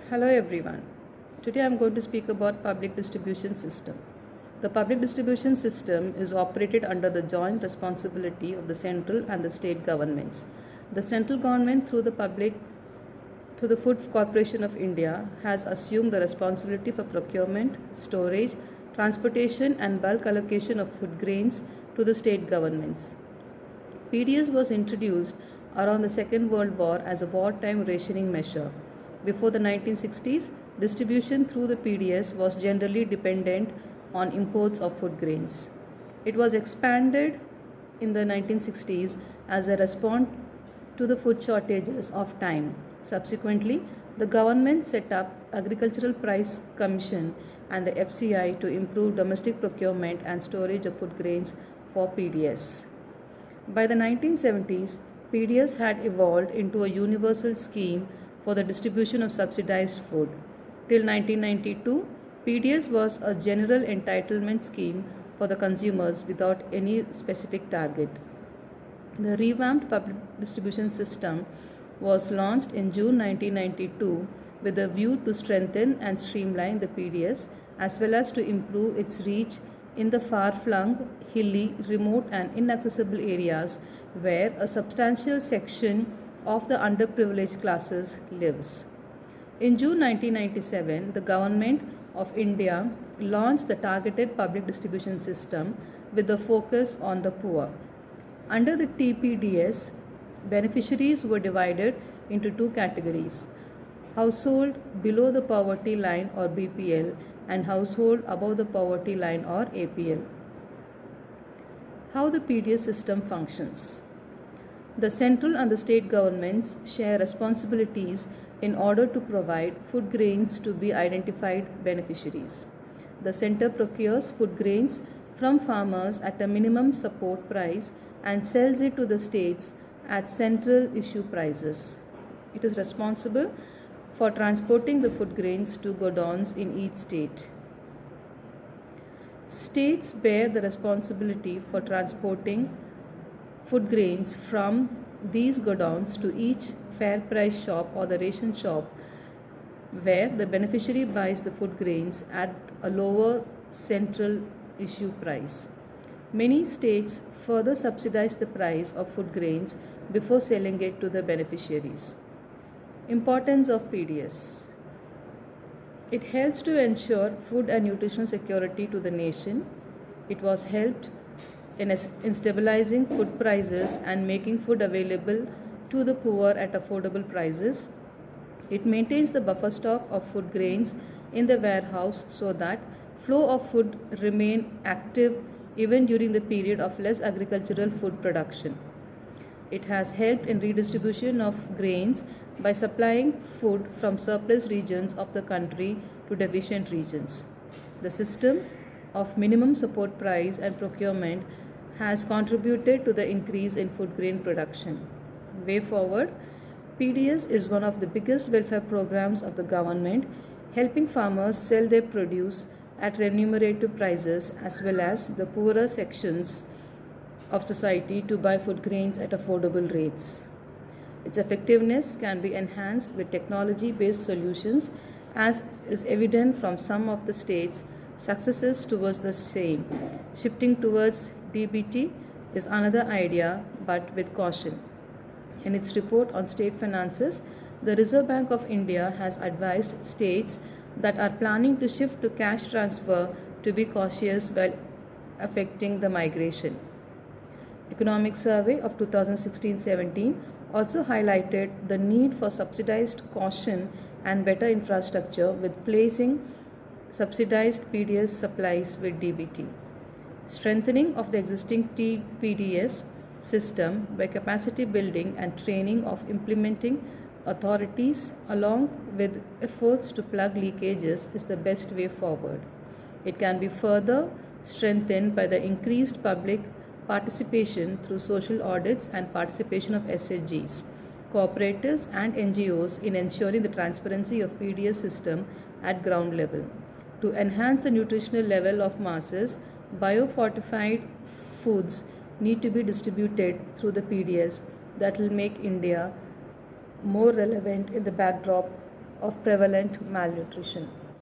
Hello everyone. Today I am going to speak about public distribution system. The public distribution system is operated under the joint responsibility of the central and the state governments. The central government through the Food Corporation of India has assumed the responsibility for procurement, storage, transportation and bulk allocation of food grains to the state governments. PDS was introduced around the Second World War as a wartime rationing measure. Before the 1960s, distribution through the PDS was generally dependent on imports of food grains. It was expanded in the 1960s as a response to the food shortages of time. Subsequently, the government set up Agricultural Price Commission and the FCI to improve domestic procurement and storage of food grains for PDS. By the 1970s, PDS had evolved into a universal scheme for the distribution of subsidized food. Till 1992, PDS was a general entitlement scheme for the consumers without any specific target. The revamped public distribution system was launched in June 1992 with a view to strengthen and streamline the PDS as well as to improve its reach in the far-flung, hilly, remote and inaccessible areas where a substantial section of the underprivileged classes lives. In June 1997, the Government of India launched the targeted public distribution system with the focus on the poor. Under the TPDS, beneficiaries were divided into two categories: household below the poverty line or BPL and household above the poverty line or APL. How the PDS system functions. The central and the state governments share responsibilities in order to provide food grains to be identified beneficiaries. The center procures food grains from farmers at a minimum support price and sells it to the states at central issue prices. It is responsible for transporting the food grains to godowns in each state. States bear the responsibility for transporting food grains from these godowns to each fair price shop or the ration shop where the beneficiary buys the food grains at a lower central issue price. Many states further subsidize the price of food grains before selling it to the beneficiaries. Importance of PDS. It helps to ensure food and nutritional security to the nation. It was helped in stabilizing food prices and making food available to the poor at affordable prices. It maintains the buffer stock of food grains in the warehouse so that flow of food remain active even during the period of less agricultural food production. It has helped in redistribution of grains by supplying food from surplus regions of the country to deficient regions. The system of minimum support price and procurement has contributed to the increase in food grain production. Way forward, PDS is one of the biggest welfare programs of the government, helping farmers sell their produce at remunerative prices as well as the poorer sections of society to buy food grains at affordable rates. Its effectiveness can be enhanced with technology-based solutions, as is evident from some of the states' successes towards the same. Shifting towards DBT is another idea, but with caution. In its report on state finances, the Reserve Bank of India has advised states that are planning to shift to cash transfer to be cautious while affecting the migration. Economic Survey of 2016-17 also highlighted the need for subsidized caution and better infrastructure with placing subsidized PDS supplies with DBT. Strengthening of the existing TPDS system by capacity building and training of implementing authorities along with efforts to plug leakages is the best way forward. It can be further strengthened by the increased public participation through social audits and participation of SHGs, cooperatives and NGOs in ensuring the transparency of PDS system at ground level. To enhance the nutritional level of masses, biofortified foods need to be distributed through the PDS that will make India more relevant in the backdrop of prevalent malnutrition.